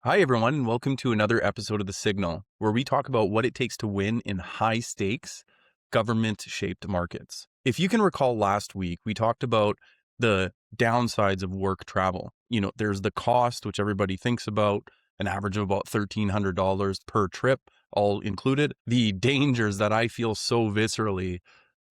Hi, everyone, and welcome to another episode of The Signal, where we talk about what it takes to win in high stakes, government shaped markets. If you can recall last week, we talked about the downsides of work travel. There's the cost, which everybody thinks about, an average of about $1,300 per trip, all included. The dangers that I feel so viscerally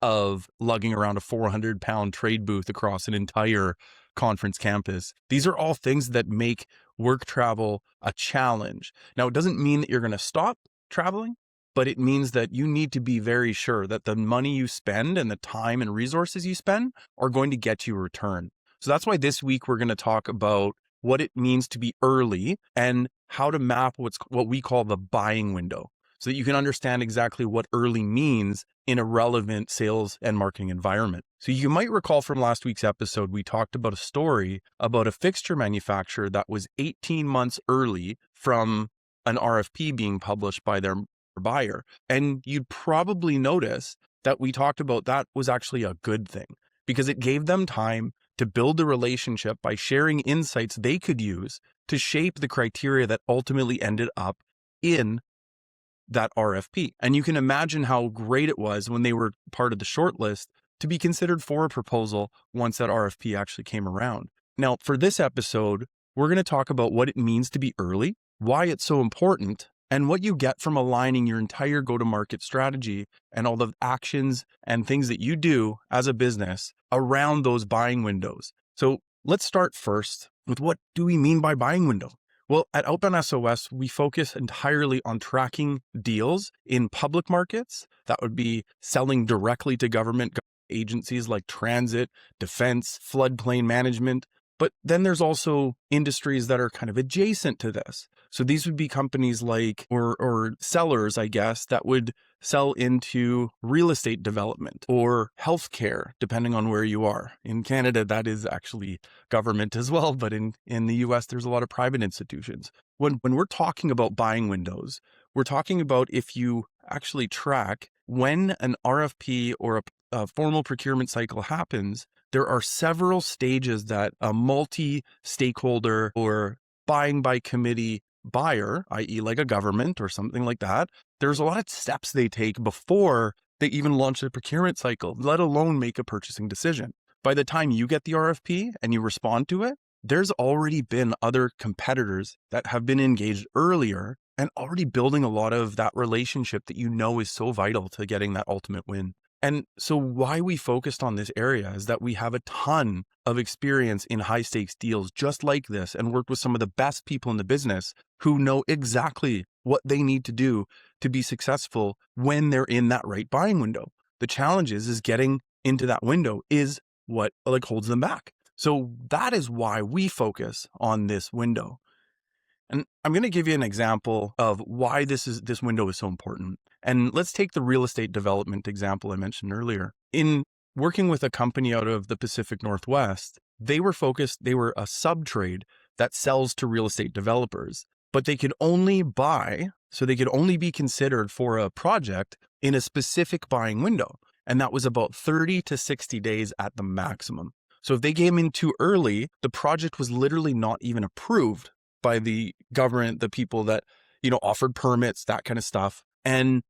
of lugging around a 400-pound trade booth across an entire conference campus. These are all things that make work travel a challenge. Now, it doesn't mean that you're going to stop traveling, but it means that you need to be very sure that the money you spend and the time and resources you spend are going to get you a return. So that's why this week we're going to talk about what it means to be early and how to map what we call the buying window, so that you can understand exactly what early means in a relevant sales and marketing environment. So you might recall from last week's episode, we talked about a story about a fixture manufacturer that was 18 months early from an RFP being published by their buyer. And you'd probably notice that we talked about that was actually a good thing because it gave them time to build a relationship by sharing insights they could use to shape the criteria that ultimately ended up in that RFP. And you can imagine how great it was when they were part of the shortlist to be considered for a proposal once that RFP actually came around. Now, for this episode, we're going to talk about what it means to be early, why it's so important, and what you get from aligning your entire go-to-market strategy and all the actions and things that you do as a business around those buying windows. So let's start first with, what do we mean by buying window? Well, at Outbound SOS, we focus entirely on tracking deals in public markets. That would be selling directly to government agencies like transit, defense, floodplain management. But then there's also industries that are kind of adjacent to this. So these would be companies like, or sellers, I guess, that would sell into real estate development or healthcare, depending on where you are. In Canada, that is actually government as well. But in the US, there's a lot of private institutions. When we're talking about buying windows, we're talking about if you actually track when an RFP or a formal procurement cycle happens, there are several stages that a multi-stakeholder or buying by committee buyer, i.e. like a government or something like that, there's a lot of steps they take before they even launch the procurement cycle, let alone make a purchasing decision. By the time you get the RFP and you respond to it, there's already been other competitors that have been engaged earlier and already building a lot of that relationship that you know is so vital to getting that ultimate win. And so why we focused on this area is that we have a ton of experience in high stakes deals just like this and worked with some of the best people in the business who know exactly what they need to do to be successful when they're in that right buying window. The challenge is getting into that window is what holds them back. So that is why we focus on this window. And I'm going to give you an example of why this window is so important. And let's take the real estate development example I mentioned earlier. In working with a company out of the Pacific Northwest, they were a sub-trade that sells to real estate developers, but they could only buy, so they could only be considered for a project in a specific buying window. And that was about 30 to 60 days at the maximum. So if they came in too early, the project was literally not even approved by the government, the people that, offered permits, that kind of stuff. And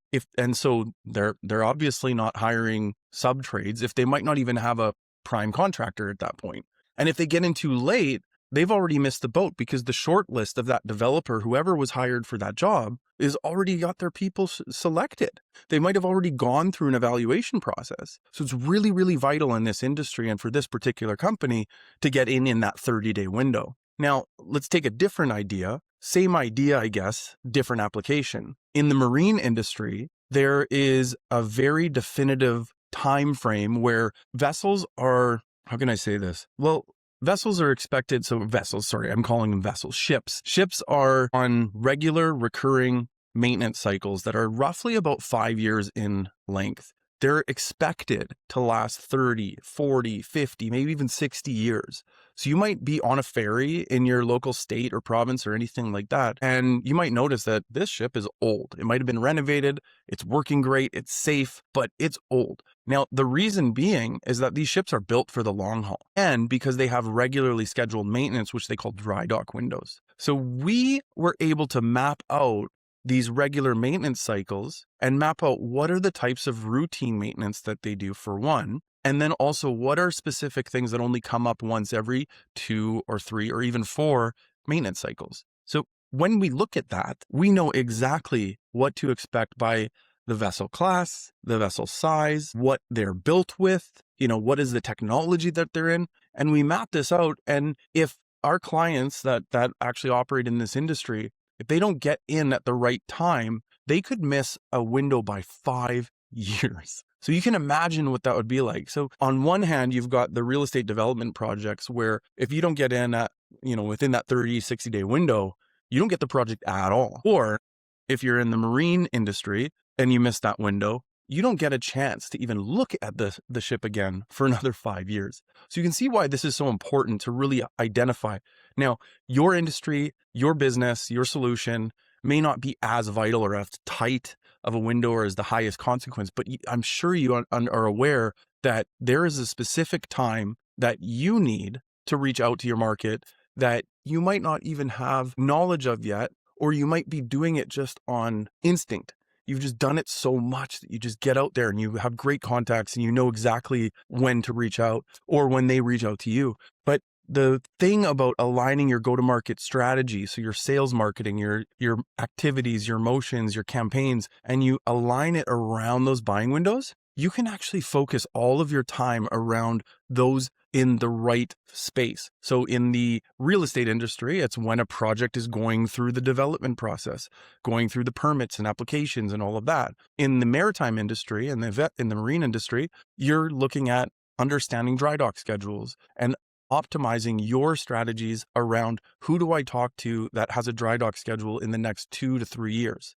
so they're obviously not hiring sub trades if they might not even have a prime contractor at that point. And if they get in too late, they've already missed the boat because the short list of that developer, whoever was hired for that job, is already got their people selected. They might have already gone through an evaluation process. So it's really, really vital in this industry and for this particular company to get in that 30-day window. Now, let's take a different idea. Same idea, I guess, different application. In the marine industry, there is a very definitive time frame where vessels are, how can I say this? Well, vessels are expected, I'm calling them vessels, ships. Ships are on regular recurring maintenance cycles that are roughly about 5 years in length. they're expected to last 30, 40, 50, maybe even 60 years. So you might be on a ferry in your local state or province or anything like that, and you might notice that this ship is old. It might have been renovated, it's working great, it's safe, but it's old. Now, the reason being is that these ships are built for the long haul, and because they have regularly scheduled maintenance, which they call dry dock windows. So we were able to map out these regular maintenance cycles and map out what are the types of routine maintenance that they do, for one, and then also what are specific things that only come up once every 2 or 3 or even 4 maintenance cycles. So when we look at that, we know exactly what to expect by the vessel class, the vessel size, what they're built with, what is the technology that they're in, and we map this out. And if our clients that actually operate in this industry, if they don't get in at the right time, they could miss a window by 5 years. So you can imagine what that would be like. So on one hand, you've got the real estate development projects where if you don't get in at, within that 30, 60-day window, you don't get the project at all. Or if you're in the marine industry and you miss that window, you don't get a chance to even look at the ship again for another 5 years. So you can see why this is so important to really identify. Now, your industry, your business, your solution may not be as vital or as tight of a window or as the highest consequence, but I'm sure you are aware that there is a specific time that you need to reach out to your market that you might not even have knowledge of yet, or you might be doing it just on instinct. You've just done it so much that you just get out there and you have great contacts and you know exactly when to reach out or when they reach out to you. But the thing about aligning your go-to-market strategy, so your sales marketing, your activities, your motions, your campaigns, and you align it around those buying windows, you can actually focus all of your time around those in the right space. So in the real estate industry, it's when a project is going through the development process, going through the permits and applications and all of that. In the maritime industry and in the marine industry, you're looking at understanding dry dock schedules and optimizing your strategies around who do I talk to that has a dry dock schedule in the next 2 to 3 years,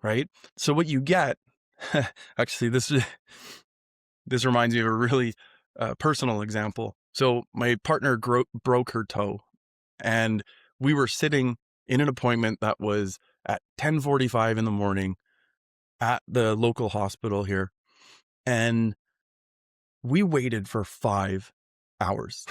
right? So what you get, actually, this reminds me of a really personal example. So my partner broke her toe, and we were sitting in an appointment that was at 10:45 in the morning at the local hospital here, and we waited for 5 hours.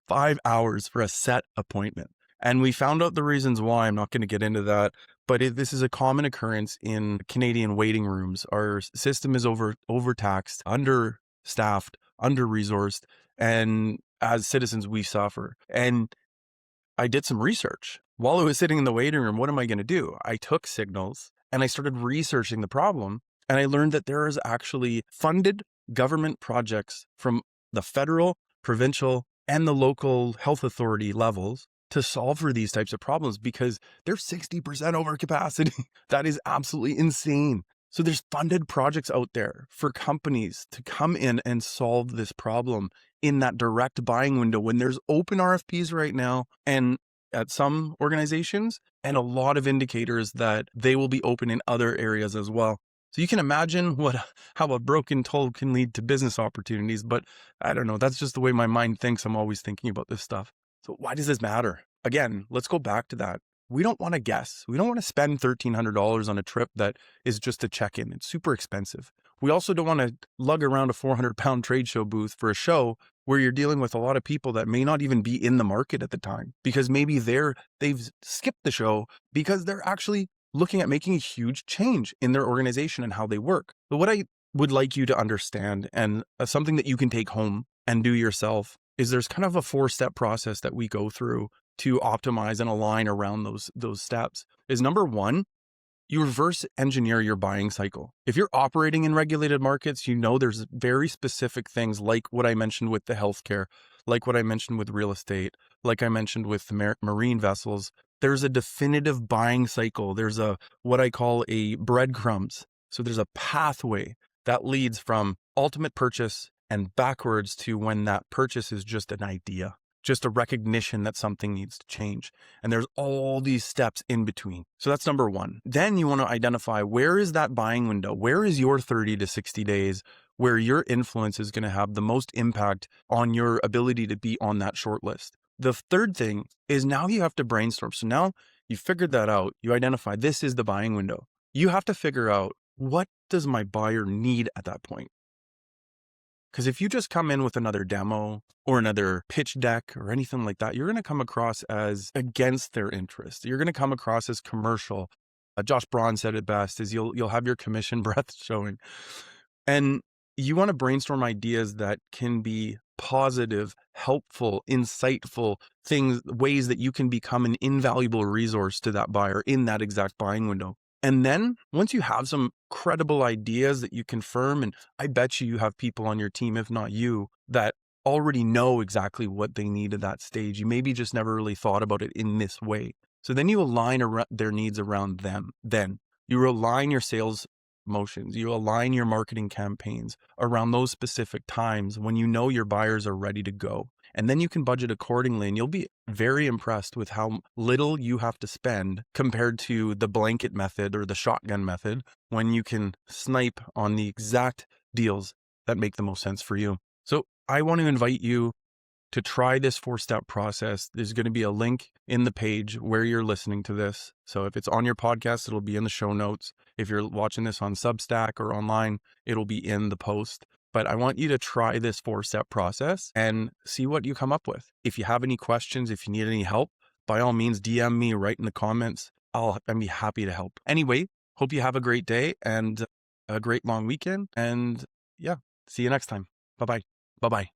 5 hours for a set appointment. And we found out the reasons why. I'm not going to get into that, but this is a common occurrence in Canadian waiting rooms. Our system is overtaxed, understaffed, under-resourced, and as citizens, we suffer. And I did some research. While I was sitting in the waiting room, what am I going to do? I took signals and I started researching the problem, and I learned that there is actually funded government projects from the federal, provincial, and the local health authority levels to solve for these types of problems because they're 60% over capacity. That is absolutely insane. So there's funded projects out there for companies to come in and solve this problem in that direct buying window when there's open RFPs right now and at some organizations and a lot of indicators that they will be open in other areas as well. So you can imagine how a broken toe can lead to business opportunities, but I don't know. That's just the way my mind thinks. I'm always thinking about this stuff. So why does this matter? Again, let's go back to that. We don't want to guess. We don't want to spend $1,300 on a trip that is just a check-in. It's super expensive. We also don't want to lug around a 400-pound trade show booth for a show where you're dealing with a lot of people that may not even be in the market at the time because maybe they've skipped the show because they're actually looking at making a huge change in their organization and how they work. But what I would like you to understand, and something that you can take home and do yourself, is there's kind of a 4-step process that we go through to optimize and align around those steps. Is number 1, you reverse engineer your buying cycle. If you're operating in regulated markets, there's very specific things like what I mentioned with the healthcare, like what I mentioned with real estate, like I mentioned with marine vessels. There's a definitive buying cycle. There's what I call a breadcrumbs. So there's a pathway that leads from ultimate purchase and backwards to when that purchase is just an idea, just a recognition that something needs to change. And there's all these steps in between. So that's number 1. Then you want to identify, where is that buying window? Where is your 30 to 60 days where your influence is going to have the most impact on your ability to be on that short list. The third thing is now you have to brainstorm. So now you figured that out. You identify this is the buying window. You have to figure out, what does my buyer need at that point? Because if you just come in with another demo or another pitch deck or anything like that, you're going to come across as against their interest. You're going to come across as commercial. Josh Braun said it best, is you'll have your commission breath showing. And you want to brainstorm ideas that can be positive, helpful, insightful things, ways that you can become an invaluable resource to that buyer in that exact buying window. And then once you have some credible ideas that you confirm, and I bet you have people on your team, if not you, that already know exactly what they need at that stage. You maybe just never really thought about it in this way. So then you align their needs around them. Then you align your sales motions, you align your marketing campaigns around those specific times when you know your buyers are ready to go. And then you can budget accordingly, and you'll be very impressed with how little you have to spend compared to the blanket method or the shotgun method, when you can snipe on the exact deals that make the most sense for you. So I want to invite you to try this 4-step process. There's going to be a link in the page where you're listening to this. So if it's on your podcast, it'll be in the show notes. If you're watching this on Substack or online, it'll be in the post. But I want you to try this 4-step process and see what you come up with. If you have any questions, if you need any help, by all means, DM me right in the comments. I'll be happy to help. Anyway, hope you have a great day and a great long weekend. And yeah, see you next time. Bye-bye. Bye-bye.